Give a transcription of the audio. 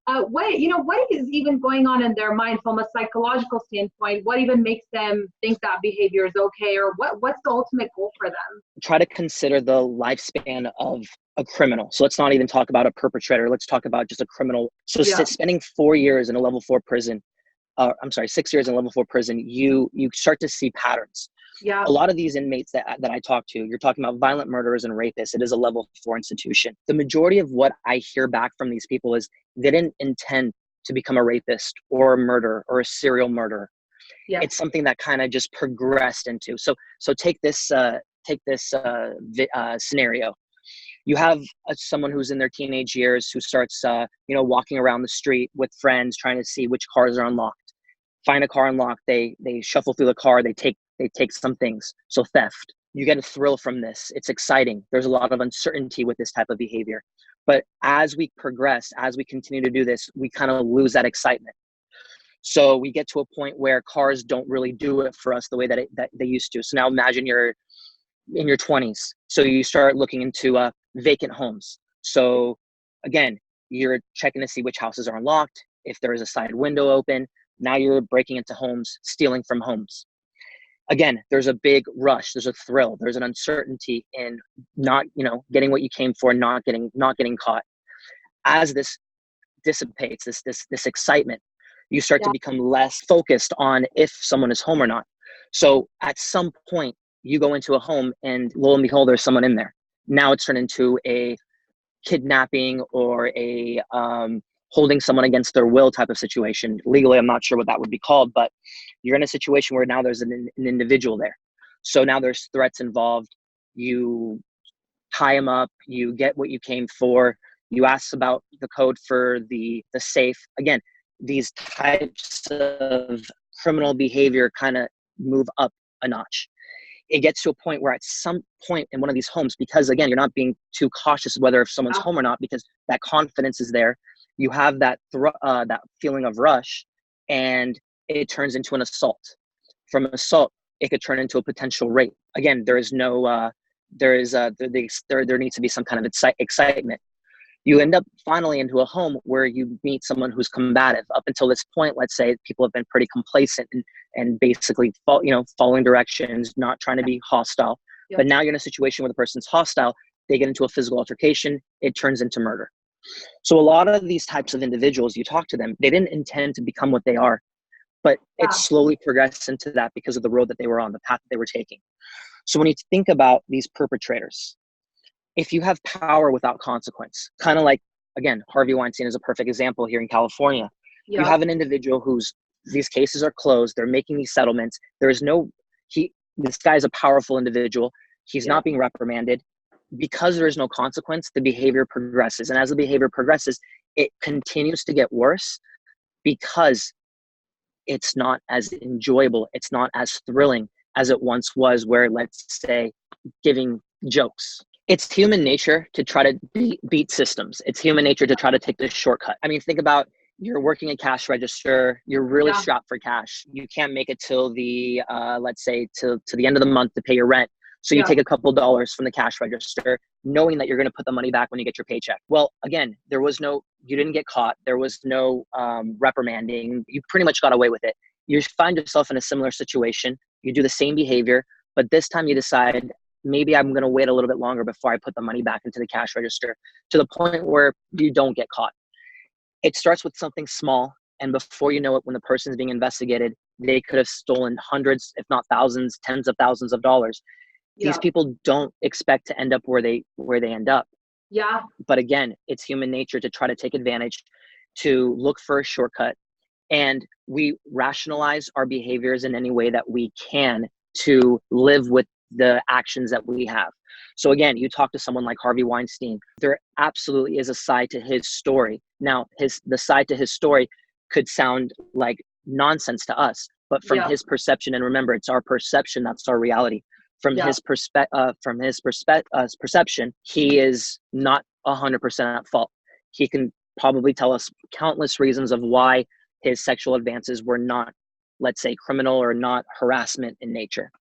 What is even going on in their mind from a psychological standpoint? What even makes them think that behavior is okay, or what's the ultimate goal for them? Try to consider the lifespan of a criminal. So let's not even talk about a perpetrator. Let's talk about just a criminal. So spending 4 years in a level 4 prison, 6 years in a level 4 prison, you start to see patterns. Yeah. A lot of these inmates that I talk to, you're talking about violent murderers and rapists. It is a level 4 institution. The majority of what I hear back from these people is they didn't intend to become a rapist or a murderer or a serial murderer. Yeah. It's something that kind of just progressed into. So take this scenario. You have someone who's in their teenage years who starts, walking around the street with friends, trying to see which cars are unlocked. Find a car unlocked. They shuffle through the car. They take some things. So theft. You get a thrill from this. It's exciting. There's a lot of uncertainty with this type of behavior. But as we progress, as we continue to do this, we kind of lose that excitement. So we get to a point where cars don't really do it for us the way that they used to. So now imagine you're in your 20s. So you start looking into vacant homes. So again, you're checking to see which houses are unlocked. If there is a side window open, now you're breaking into homes, stealing from homes. Again, there's a big rush. There's a thrill. There's an uncertainty in not, getting what you came for, not getting caught. As this dissipates, this excitement, you start to become less focused on if someone is home or not. So at some point, you go into a home and lo and behold, there's someone in there. Now it's turned into a kidnapping or a holding someone against their will type of situation. Legally, I'm not sure what that would be called, but you're in a situation where now there's an individual there. So now there's threats involved. You tie them up, you get what you came for, you ask about the code for the safe. Again, these types of criminal behavior kind of move up a notch. It gets to a point where at some point in one of these homes, because again, you're not being too cautious whether if someone's home or not, because that confidence is there. You have that feeling of rush, and it turns into an assault. From an assault, it could turn into a potential rape. Again, there needs to be some kind of excitement. You end up finally into a home where you meet someone who's combative. Up until this point, let's say people have been pretty complacent and basically following directions, not trying to be hostile. Yep. But now you're in a situation where the person's hostile. They get into a physical altercation. It turns into murder. So a lot of these types of individuals, you talk to them, they didn't intend to become what they are, but it slowly progressed into that because of the road that they were on, the path that they were taking. So when you think about these perpetrators, if you have power without consequence, kind of like, again, Harvey Weinstein is a perfect example here in California. You have an individual these cases are closed. They're making these settlements. This guy is a powerful individual. He's not being reprimanded. Because there is no consequence, the behavior progresses. And as the behavior progresses, it continues to get worse because it's not as enjoyable. It's not as thrilling as it once was, where, let's say, giving jokes. It's human nature to try to beat systems. It's human nature to try to take the shortcut. I mean, think about, you're working a cash register. You're really strapped for cash. You can't make it till the, let's say, to the end of the month to pay your rent. So you take a couple dollars from the cash register, knowing that you're going to put the money back when you get your paycheck. Well, again, you didn't get caught. There was no reprimanding. You pretty much got away with it. You find yourself in a similar situation. You do the same behavior, but this time you decide, maybe I'm going to wait a little bit longer before I put the money back into the cash register, to the point where you don't get caught. It starts with something small, and before you know it, when the person's being investigated, they could have stolen hundreds, if not thousands, tens of thousands of dollars. These people don't expect to end up where they end up. Yeah. But again, it's human nature to try to take advantage, to look for a shortcut, and we rationalize our behaviors in any way that we can to live with the actions that we have. So again, you talk to someone like Harvey Weinstein, there absolutely is a side to his story. Now, the side to his story could sound like nonsense to us, but from his perception, and remember, it's our perception, that's our reality. From his perception, he is not 100% at fault. He can probably tell us countless reasons of why his sexual advances were not, let's say, criminal or not harassment in nature.